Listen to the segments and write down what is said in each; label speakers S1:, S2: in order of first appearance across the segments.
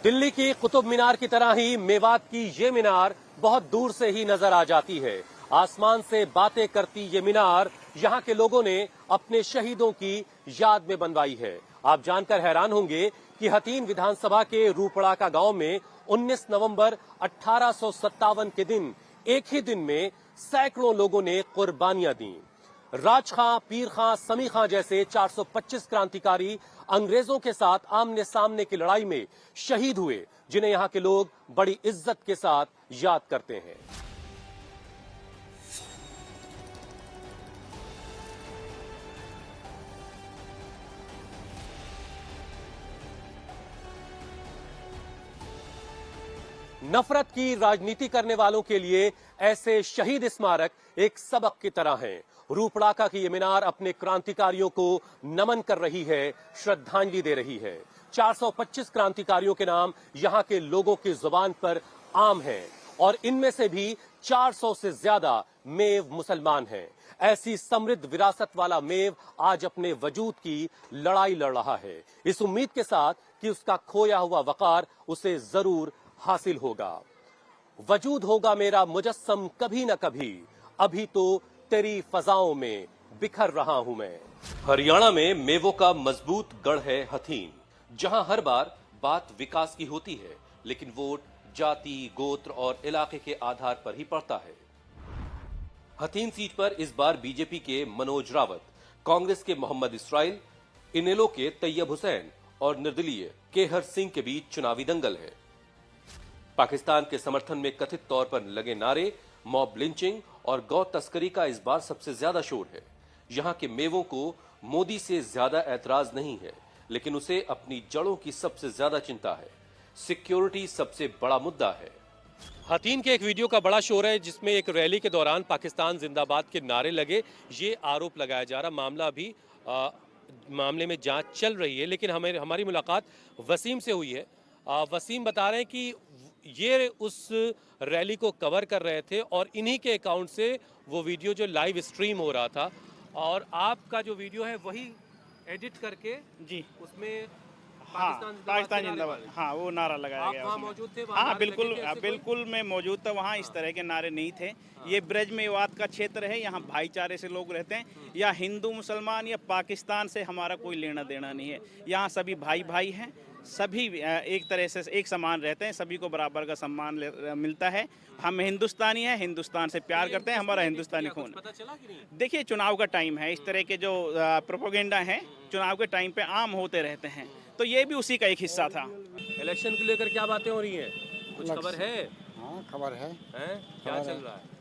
S1: दिल्ली की कुतुब मीनार की तरह ही मेवात की ये मीनार बहुत दूर से ही नजर आ जाती है। आसमान से बातें करती ये मीनार यहाँ के लोगों ने अपने शहीदों की याद में बनवाई है। आप जानकर हैरान होंगे कि हथीन विधानसभा के रूपड़ाका गांव में 19 नवंबर 1857 के दिन एक ही दिन में सैकड़ों लोगों ने कुर्बानियां दी। राज खां, पीर खां, समी खां जैसे 425 क्रांतिकारी अंग्रेजों के साथ आमने सामने की लड़ाई में शहीद हुए, जिन्हें यहां के लोग बड़ी इज्जत के साथ याद करते हैं। नफरत की राजनीति करने वालों के लिए ऐसे शहीद स्मारक एक सबक की तरह हैं। रूपड़ाका की ये मीनार अपने क्रांतिकारियों को नमन कर रही है, श्रद्धांजलि दे रही है। 425 क्रांतिकारियों के नाम यहां के लोगों की जुबान पर आम हैं और इनमें से भी 400 से ज्यादा मेव मुसलमान हैं। ऐसी समृद्ध विरासत वाला मेव आज अपने वजूद की लड़ाई लड़ रहा है, इस उम्मीद के साथ कि उसका खोया हुआ वकार उसे जरूर हासिल होगा। वजूद होगा मेरा मुजस्सम कभी न कभी, अभी तो तेरी फजाओं में बिखर रहा हूं मैं। हरियाणा में मेवों का मजबूत गढ़ है हथीन, जहां हर बार बात विकास की होती है, लेकिन वोट जाति, गोत्र और इलाके के आधार पर ही पड़ता है। हथीन सीट पर इस बार बीजेपी के मनोज रावत, कांग्रेस के मोहम्मद इसराइल, इनेलो के तैयब हुसैन और निर्दलीय केहर सिंह के बीच चुनावी दंगल है। पाकिस्तान के समर्थन में कथित तौर पर लगे नारे, मॉब लिंचिंग और गौ तस्करी का इस बार सबसे ज्यादा शोर है। यहां के मेवों को मोदी से ज्यादा ऐतराज नहीं है, लेकिन उसे अपनी जड़ों की सबसे ज्यादा चिंता है। सिक्योरिटी सबसे बड़ा मुद्दा है। हथीन के एक वीडियो का बड़ा शोर है, जिसमें एक रैली के दौरान पाकिस्तान जिंदाबाद के नारे लगे। ये आरोप लगाया जा रहा। मामला अभी मामले में जांच चल रही है, लेकिन हमारी मुलाकात वसीम से हुई है। वसीम बता रहे हैं कि ये उस रैली को कवर कर रहे थे और इन्हीं के अकाउंट से वो वीडियो जो लाइव स्ट्रीम हो रहा था, और आपका जो वीडियो है वही एडिट करके जी उसमें
S2: पाकिस्तान जिंदाबाद, हाँ वो नारा लगाया गया।
S1: वहाँ मौजूद थे?
S2: हाँ बिल्कुल बिल्कुल, मैं मौजूद था वहाँ। इस तरह के नारे नहीं थे। ये ब्रज मेवात का क्षेत्र है, यहाँ भाईचारे से लोग रहते हैं। या हिंदू मुसलमान या पाकिस्तान से हमारा कोई लेना देना नहीं है। यहाँ सभी भाई भाई हैं, सभी एक तरह से एक समान रहते हैं, सभी को बराबर का सम्मान मिलता है। हम हिंदुस्तानी हैं, हिंदुस्तान से प्यार करते हैं, हमारा हिंदुस्तानी खून। देखिए चुनाव का टाइम है, इस तरह के जो प्रोपेगेंडा हैं चुनाव के टाइम पे आम होते रहते हैं, तो ये भी उसी का एक हिस्सा था।
S1: इलेक्शन को लेकर क्या बातें हो रही हैं? कुछ खबर है?
S3: हाँ खबर है।
S1: क्या चल रहा है?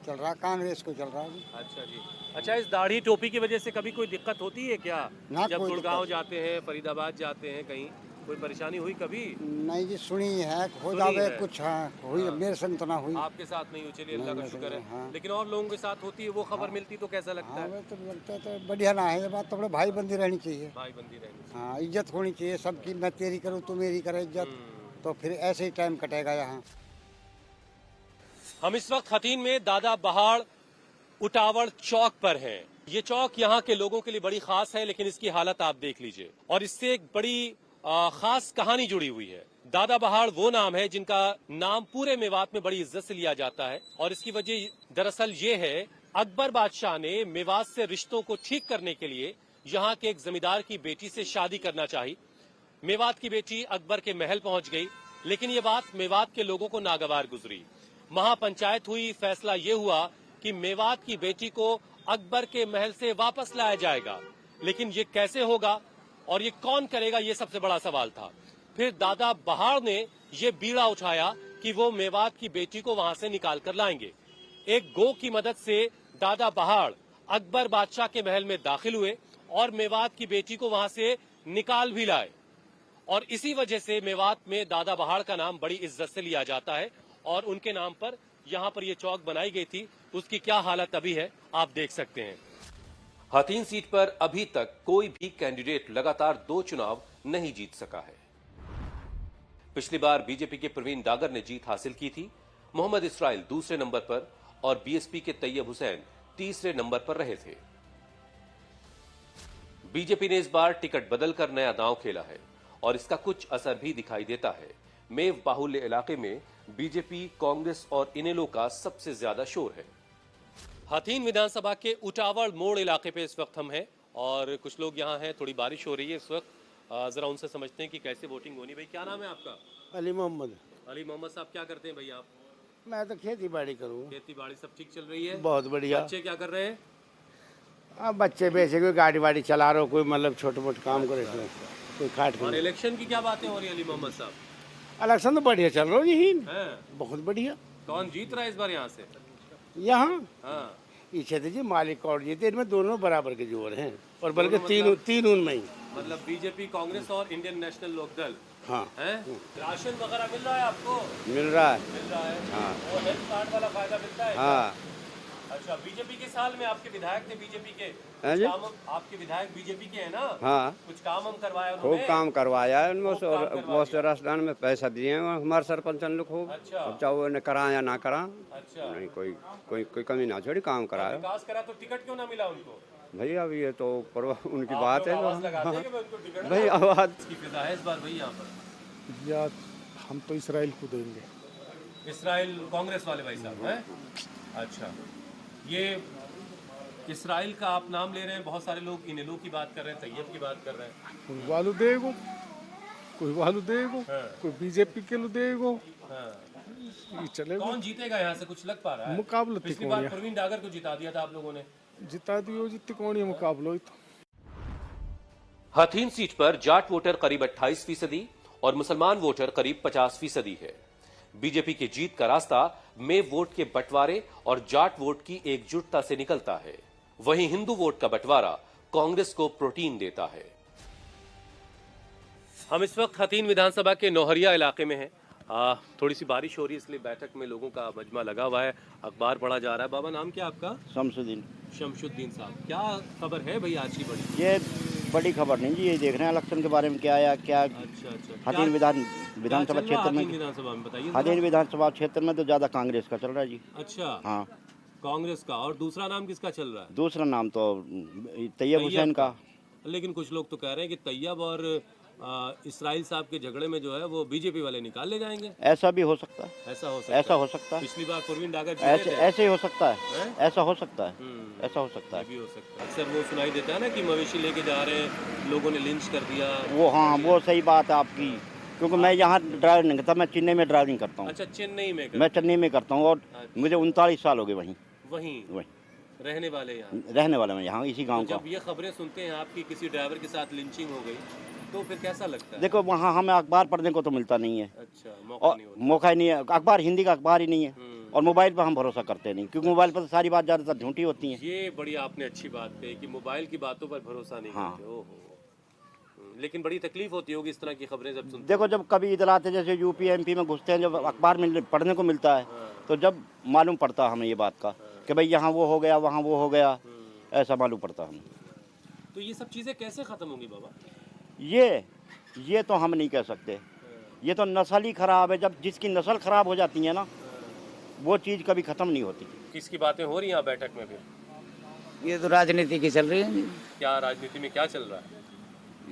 S3: चल रहा कांग्रेस को चल रहा है।
S1: अच्छा जी। अच्छा, इस दाढ़ी टोपी की वजह से कभी कोई दिक्कत होती है क्या? जब गुड़गांव जाते हैं, फरीदाबाद जाते हैं, कहीं कोई परेशानी हुई कभी?
S3: नहीं जी, सुनी है, हो जावे कुछ। हाँ हुई। हाँ। मेरे संग तो ना हुई।
S1: आपके साथ नहीं हुई, चलिए अल्लाह का शुक्र है। हाँ। लेकिन और लोगों के साथ होती है, वो खबर मिलती तो कैसा लगता है?
S3: तो लगता है तो बढ़िया ना है। ये बात तो बड़े भाई बंदी रहनी चाहिए।
S1: भाई बंदी रहनी चाहिए।
S3: हाँ, इज्जत होनी चाहिए सबकी। मैं तेरी करूँ तू मेरी करे इज्जत, तो फिर ऐसे ही टाइम कटेगा यहाँ।
S1: हम इस वक्त हथीन में दादा बहाड़ उटावड़ चौक पर हैं। ये चौक यहाँ के लोगों के लिए बड़ी खास है, लेकिन इसकी हालत आप देख लीजिए, और इससे एक बड़ी खास कहानी जुड़ी हुई है। दादा बहाड़ वो नाम है जिनका नाम पूरे मेवात में बड़ी इज्जत से लिया जाता है, और इसकी वजह दरअसल ये है, अकबर बादशाह ने मेवात से रिश्तों को ठीक करने के लिए यहाँ के एक जमींदार की बेटी से शादी करना चाही। मेवात की बेटी अकबर के महल पहुंच गई, लेकिन ये बात मेवात के लोगों को नागवार गुजरी। महापंचायत हुई, फैसला ये हुआ कि मेवात की बेटी को अकबर के महल से वापस लाया जाएगा, लेकिन ये कैसे होगा और ये कौन करेगा, ये सबसे बड़ा सवाल था। फिर दादा बहाड़ ने ये बीड़ा उठाया कि वो मेवात की बेटी को वहां से निकाल कर लाएंगे। एक गो की मदद से दादा बहाड़ अकबर बादशाह के महल में दाखिल हुए और मेवात की बेटी को वहां से निकाल भी लाए, और इसी वजह से मेवात में दादा बहाड़ का नाम बड़ी इज्जत से लिया जाता है, और उनके नाम पर यहाँ पर ये चौक बनाई गई थी। उसकी क्या हालत अभी है आप देख सकते हैं। हथीन सीट पर अभी तक कोई भी कैंडिडेट लगातार 2 चुनाव नहीं जीत सका है। पिछली बार बीजेपी के प्रवीण डागर ने जीत हासिल की थी, मोहम्मद इसराइल दूसरे नंबर पर और बीएसपी के तैयब हुसैन तीसरे नंबर पर रहे थे। बीजेपी ने इस बार टिकट बदलकर नया दांव खेला है, और इसका कुछ असर भी दिखाई देता है। मेव बाहुल्य इलाके में बीजेपी, कांग्रेस और इनेलो का सबसे ज्यादा शोर है। हथीन विधानसभा के उटावड़ मोड़ इलाके पे इस वक्त हम हैं और कुछ लोग यहाँ हैं। थोड़ी बारिश हो रही है इस वक्त। जरा उनसे समझते हैं कि कैसे वोटिंग होनी। भाई क्या नाम है आपका?
S4: अली मोहम्मद।
S1: अली मोहम्मद साहब, क्या करते हैं भाई आप?
S4: मैं तो खेती बाड़ी करूँ।
S1: खेती बाड़ी सब ठीक चल रही है?
S4: बहुत बढ़िया।
S1: बच्चे क्या कर रहे हैं?
S4: अब बच्चे वैसे कोई गाड़ी वाड़ी चला रहे हो, कोई मतलब छोटे मोटे काम करे, कोई खाट
S1: और
S4: कर।
S1: इलेक्शन की क्या बातें हो रही है अली मोहम्मद साहब?
S4: इलेक्शन तो बढ़िया चल रहा है, यही
S1: हैं?
S4: बहुत बढ़िया।
S1: कौन जीत रहा है इस बार यहाँ से?
S4: यहाँ
S1: हाँ,
S4: ये क्षेत्र जी मालिक और जीते, इनमें दोनों बराबर के जोर हैं और बल्कि
S1: दोनों
S4: तीन उनमें ही।
S1: मतलब बीजेपी, कांग्रेस और इंडियन नेशनल लोकदल
S4: हाँ
S1: हैं? राशन वगैरह मिल रहा है आपको?
S4: मिल रहा है।
S1: मिल रहा है।
S4: हाँ
S1: और हेल्थ कार्ड वाला फायदा मिलता है?
S4: हाँ।
S1: अच्छा, बीजेपी के साल में आपके विधायक थे बीजेपी के?
S4: हैं जी?
S1: आपके विधायक बीजेपी के हैं ना?
S4: हाँ
S1: कुछ काम हम करवाया
S4: खूब
S1: उन्होंने?
S4: काम करवाया है उनमें,
S1: खूब काम करवा
S4: बहुत से राजस्थान में पैसा दिए हैं हमारे सरपंच लोग खूब।
S1: अच्छा।
S4: अब चाहे उन्हें करा या ना करा,
S1: अच्छा,
S4: नहीं कोई कमी ना छोड़ी, काम कराया।
S1: विकास करा तो टिकट क्यों ना मिला उनको?
S4: भाई अब ये तो उनकी
S1: आप
S4: बात
S1: लोग
S4: है।
S1: आवाज लगाते हैं कि भाई उनको टिकट
S4: भाई
S1: दो।
S4: आवाज
S1: इसकी फिदा है इस बार भाई यहाँ पर?
S5: या हम तो इसराइल को देंगे।
S1: इसराइल कांग्रेस वाले भाई साहब हैं? अच्छा, ये इसराइल का आप नाम ले रहे हैं, बहुत सारे लोग इनेलो की बात कर रहे हैं, तैयब की बात कर रहे हैं।
S5: कोई वालू देगो, कोई वालू देगो,
S1: हाँ।
S5: कोई बीजेपी के लो देगो,
S1: हाँ।
S5: ये चलेगा।
S1: कौन जीतेगा यहाँ से, कुछ लग पा रहा है?
S5: मुकाबला
S1: पिछली
S5: तिकोणिया
S1: बार प्रवीण डागर को जिता दिया था आप लोगों ने।
S5: जिता दियो जी, तिकोणिया मुकाबला ही तो।
S1: हथीन सीट पर जाट वोटर करीब 28% और मुसलमान वोटर करीब 50% है। बीजेपी की जीत का रास्ता मेव वोट के बंटवारे और जाट वोट की एकजुटता से निकलता है। वहीं हिंदू वोट का बंटवारा कांग्रेस को प्रोटीन देता है। हम इस वक्त हथीन विधानसभा के नौहरिया इलाके में हैं। थोड़ी सी बारिश हो रही है इसलिए बैठक में लोगों का मजमा लगा हुआ है, अखबार पढ़ा जा रहा है। बाबा नाम क्या आपका?
S4: शमसुद्दीन।
S1: शमशुद्दीन साहब, क्या खबर है भाई आज की बड़ी?
S4: ये बड़ी खबर नहीं जी, ये देख रहे हैं इलेक्शन के बारे में क्या आया क्या।
S1: अच्छा अच्छा,
S4: हथीन विधानसभा क्षेत्र में,
S1: विधानसभा में बताइए।
S4: हथीन विधानसभा क्षेत्र में तो ज्यादा कांग्रेस का चल रहा है जी।
S1: अच्छा,
S4: हाँ,
S1: कांग्रेस का। और दूसरा नाम किसका चल रहा है?
S4: दूसरा नाम तो तैयब हुसैन का।
S1: लेकिन कुछ लोग तो कह रहे हैं कि तैयब और इसराइल साहब के झगड़े में जो है वो बीजेपी वाले निकाल ले जाएंगे।
S4: ऐसा भी हो सकता है,
S1: ऐसा हो सकता है।
S4: ऐसा हो सकता है,
S1: पिछली बार प्रवीण डागर जीते
S4: ऐसे
S1: थे।
S4: ऐसे ही हो सकता है,
S1: हैं?
S4: ऐसा हो सकता है,
S1: हम्म,
S4: ऐसा हो सकता
S1: ये
S4: है।
S1: भी हो सकता है। अक्सर वो सुनाई देता है ना कि मवेशी लेके जा रहे हैं, लोगों ने लिंच कर दिया।
S4: वो हाँ, वो सही बात है आपकी, क्योंकि मैं यहाँ ड्राइव नहीं करता, मैं चेन्नई में ड्राइविंग करता हूँ।
S1: अच्छा, चेन्नई में
S4: मैं चेन्नई में करता हूँ और मुझे 39 साल हो गए वहीं
S1: वहीं रहने वाले यहाँ।
S4: रहने वाला, मैं यहाँ इसी गांव
S1: तो
S4: का।
S1: जब ये खबरें सुनते हैं आपकी किसी ड्राइवर के साथ लिंचिंग हो गई तो फिर कैसा लगता है?
S4: देखो वहाँ हमें अखबार पढ़ने को तो मिलता नहीं है,
S1: अच्छा, मौका
S4: और
S1: नहीं होता।
S4: मौका ही नहीं है, अखबार हिंदी का अखबार ही नहीं है, और मोबाइल पर हम भरोसा करते नहीं, क्योंकि मोबाइल पर तो सारी बात ज़्यादातर झूठी होती है।
S1: ये बड़ी आपने अच्छी बात कही कि मोबाइल की बातों पर भरोसा नहीं
S4: हाँ।
S1: करते। ओहो, लेकिन बड़ी तकलीफ होती होगी इस तरह की खबरें जब सुनते
S4: देखो जब कभी इतलात जैसे यूपी एमपी में घुसते हैं, जब अखबार में पढ़ने को मिलता है, तो जब मालूम पड़ता है हमें ये बात का कि भाई यहाँ वो हो गया, वहाँ वो हो गया, ऐसा मालूम पड़ता है हमें।
S1: तो ये सब चीज़ें कैसे ख़त्म होंगी बाबा?
S4: ये तो हम नहीं कह सकते, ये तो नस्ल ही खराब है। जब जिसकी नस्ल खराब हो जाती है ना, वो चीज़ कभी ख़त्म नहीं होती।
S1: किसकी बातें हो रही हैं यहाँ बैठक में फिर?
S6: ये तो राजनीति की चल रही है जी।
S1: क्या राजनीति में क्या चल रहा है?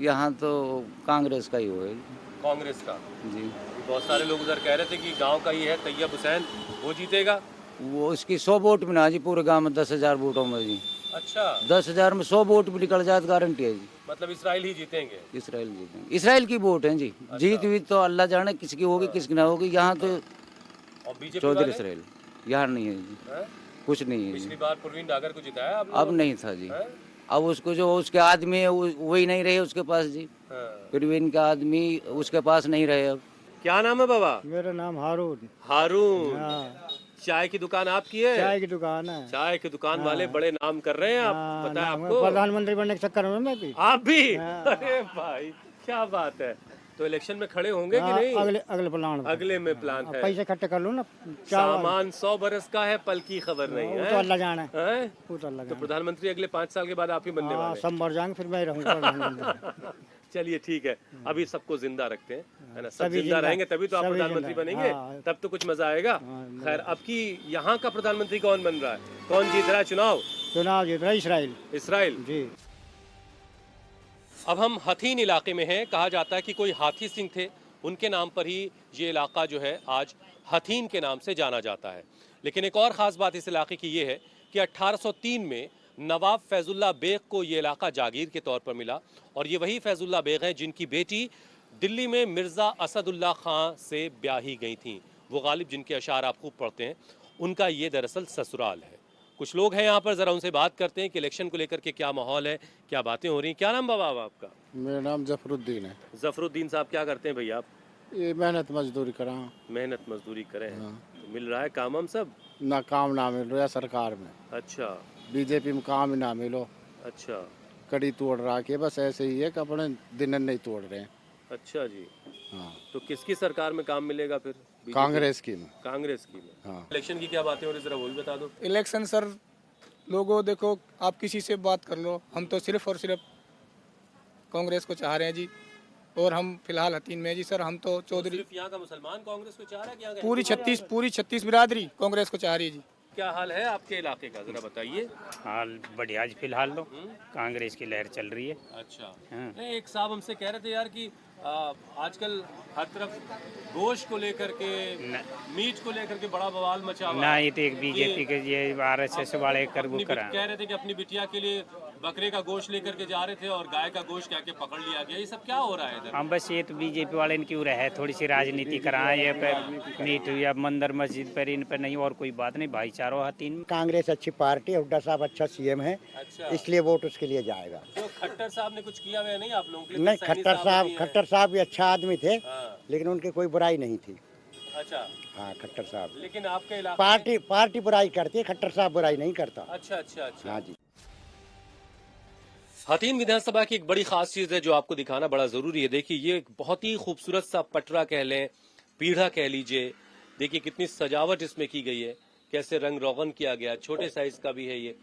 S6: यहाँ तो कांग्रेस का ही हो है
S1: कांग्रेस का
S6: जी।
S1: बहुत सारे लोग उधर कह रहे थे कि गांव का ये है तैयब हुसैन, वो जीतेगा।
S6: वो उसकी 100 वोट भी ना जी, पूरे गांव में 10,000 वोटों में जी,
S1: अच्छा,
S6: 10,000 में 100 वोट भी निकल जाए तो गारंटी है जी,
S1: मतलब इसराइल ही जीतेंगे।
S6: इसराइल जीतेंगे। इसराइल की वोट है जी। जीत हुई तो अल्लाह जाने किसकी होगी किसकी ना होगी। यहाँ तो
S1: और बीजेपी
S6: चौधरी
S1: वाले
S6: इसराइल, यहाँ नहीं है जी,
S1: हैं?
S6: कुछ नहीं है जी।
S1: पिछली बार प्रवीण डागर को जिताया आप
S6: अब
S1: लोगों ने?
S6: नहीं था जी,
S1: हैं?
S6: अब उसको जो उसके आदमी है वही नहीं रहे उसके पास जी,
S1: हाँ।
S6: प्रवीण का आदमी उसके पास नहीं रहे अब।
S1: क्या नाम है बाबा?
S5: मेरा नाम हारून।
S1: हारून।
S5: हाँ,
S1: चाय की दुकान आपकी है?
S5: चाय की दुकान है।
S1: चाय की दुकान वाले बड़े नाम कर रहे हैं आप,
S5: हाँ,
S1: पता है
S5: नाम है,
S1: आपको?
S5: प्रधानमंत्री बनने के चक्कर में मैं भी।
S1: आप भी?
S5: हाँ।
S1: अरे भाई क्या बात है। तो इलेक्शन में खड़े होंगे कि
S5: हाँ,
S1: नहीं?
S5: अगले प्लान में।
S1: अगले में प्लान है।
S5: पैसे इकट्ठे कर लो ना। चावल
S1: सामान 100 बरस का है, पल की खबर नहीं
S5: वो
S1: है।
S5: तो अल्लाह जाने,
S1: हैं?
S5: वो तो अल्लाह
S1: तो
S5: जाने।
S1: प्रधानमंत्री अगले 5 साल के बाद आप ही बनने
S5: हाँ,
S1: वाले
S5: सब मर जाएंगे फिर मैं रहूंगा प्रधानमंत्री।
S1: चलिए ठीक है, अभी सबको जिंदा रखते हैं, है ना? सब
S5: सभी
S1: जिंदा
S5: जिंदा,
S1: रहेंगे तभी तो आप
S5: सभी
S1: प्रधानमंत्री
S5: जिंदा,
S1: बनेंगे,
S5: हाँ।
S1: तब तो कुछ मजा आएगा।
S5: हाँ,
S1: खैर, अब की यहाँ का प्रधानमंत्री कौन बन रहा है, कौन जीत रहा है चुनाव?
S5: चुनाव जीत रहा है इसराइल
S1: इसराइल।
S5: जी।
S1: अब हम हथीन इलाके में हैं। कहा जाता है कि कोई हाथी सिंह थे, उनके नाम पर ही ये इलाका जो है आज हथीन के नाम से जाना जाता है। लेकिन एक और ख़ास बात इस इलाके की ये है कि 1803 में नवाब फैजुल्ला बेग को ये इलाका जागीर के तौर पर मिला और ये वही फैजुल्ला बेग हैं जिनकी बेटी दिल्ली में मिर्ज़ा असदुल्ला खां से ब्याही गई थी। वो गालिब जिनके अशार आप खूब पढ़ते हैं, उनका ये दरअसल ससुराल है। कुछ लोग हैं यहाँ पर, ज़रा उनसे बात करते हैं कि इलेक्शन को लेकर के क्या माहौल है, क्या बातें हो रही हैं। क्या नाम बाबा आपका?
S7: मेरा नाम जफरुद्दीन है।
S1: जफरुद्दीन साहब, क्या करते हैं भैया आप?
S7: ये मेहनत मजदूरी करा।
S1: मेहनत मजदूरी करें हैं। तो मिल रहा है काम हम सब?
S7: ना काम ना मिल रहा है सरकार में,
S1: अच्छा
S7: बीजेपी में काम ही ना मिलो,
S1: अच्छा
S7: कड़ी तोड़ रहा के बस ऐसे ही है कि अपने दिन नहीं तोड़ रहे हैं।
S1: अच्छा जी।
S7: हाँ,
S1: तो किसकी सरकार में काम मिलेगा फिर? बीजेपी?
S7: कांग्रेस की में।
S1: कांग्रेस की में।
S7: हाँ,
S1: इलेक्शन की क्या बातें हो रही, जरा वो भी बता दो।
S8: इलेक्शन सर, लोगों देखो आप किसी से बात कर लो, हम तो सिर्फ और सिर्फ कांग्रेस को चाह रहे हैं जी। और हम फिलहाल हतीन में जी सर, हम तो चौधरी
S1: सिर्फ यहाँ का मुसलमान कांग्रेस को चाह रहा है कि यहाँ का
S8: पूरी 36 बिरादरी कांग्रेस को चाह रही है जी।
S1: क्या हाल है आपके इलाके का, जरा बताइए।
S9: हाल बढ़िया आज फिलहाल तो कांग्रेस की लहर चल रही है।
S1: अच्छा।
S9: हाँ।
S1: नहीं, एक साहब हमसे कह रहे थे यार कि आजकल हर तरफ गोश्त को लेकर के, मीट को लेकर के बड़ा बवाल मचा हुआ
S9: ना,
S1: है।
S9: ये तो एक बीजेपी के ये आरएसएस वाले कर वो करा।
S1: कह रहे थे कि अपनी बिटिया के लिए बकरे का गोश्त लेकर के जा रहे थे और गाय का गोश्त क्या पकड़ लिया गया। ये सब क्या हो रहा है इधर?
S9: हम बस ये तो बीजेपी वाले इनकी उरे है, थोड़ी सी राजनीति कराएं ये पे मीट या मंदिर मस्जिद पर, इन पर नहीं, और कोई बात नहीं। भाईचारा हतीन
S3: कांग्रेस अच्छी पार्टी है, हुड्डा साहब अच्छा सीएम है,
S1: अच्छा।
S3: इसलिए वोट उसके लिए जाएगा।
S1: तो खट्टर साहब ने कुछ किया हुआ है नहीं आप लोगों के लिए?
S3: नहीं,
S1: तो सैनी
S3: खट्टर साहब भी अच्छा आदमी थे,
S1: हाँ।
S3: लेकिन उनकी कोई बुराई नहीं थी।
S1: अच्छा।
S3: हाँ, खट्टर साहब।
S1: लेकिन आपके इलाके में-
S3: पार्टी बुराई करती है, खट्टर साहब बुराई नहीं करता।
S1: अच्छा अच्छा अच्छा।
S3: हाँ जी।
S1: हथीन विधानसभा की एक बड़ी खास चीज है जो आपको दिखाना बड़ा जरूरी है। देखिए, ये एक बहुत ही खूबसूरत सा पटरा कह लें, पीढ़ा कह लीजिए। देखिए कितनी सजावट इसमें की गई है, कैसे रंग रोगन किया गया। छोटे साइज का भी है ये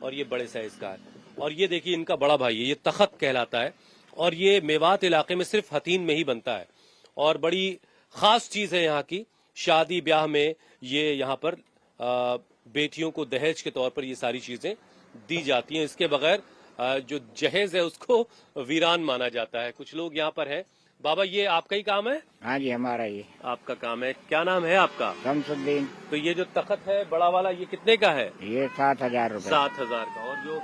S1: और ये बड़े साइज का है। और ये देखिए इनका बड़ा भाई है, ये तखत कहलाता है और ये मेवात इलाके में सिर्फ हथीन में ही बनता है और बड़ी खास चीज है यहाँ की। शादी ब्याह में ये यहाँ पर बेटियों को दहेज के तौर पर ये सारी चीजें दी जाती हैं। इसके बगैर जो जहेज है उसको वीरान माना जाता है। कुछ लोग यहाँ पर हैं। बाबा, ये आपका ही काम है?
S4: हाँ जी, हमारा ये
S1: आपका काम है। क्या नाम है आपका?
S4: शमसुद्दीन।
S1: तो ये जो तखत है बड़ा वाला, ये कितने का है?
S4: ये 7,000 रुपए।
S1: 7,000 का। और जो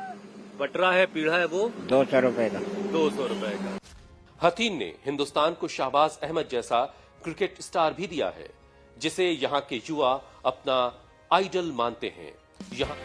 S1: बटरा है, पीढ़ा है, वो
S4: 200 रुपए का।
S1: 200 रुपए का। हथीन ने हिंदुस्तान को शाहबाज अहमद जैसा क्रिकेट स्टार भी दिया है जिसे यहाँ के युवा अपना आइडल मानते हैं। यहाँ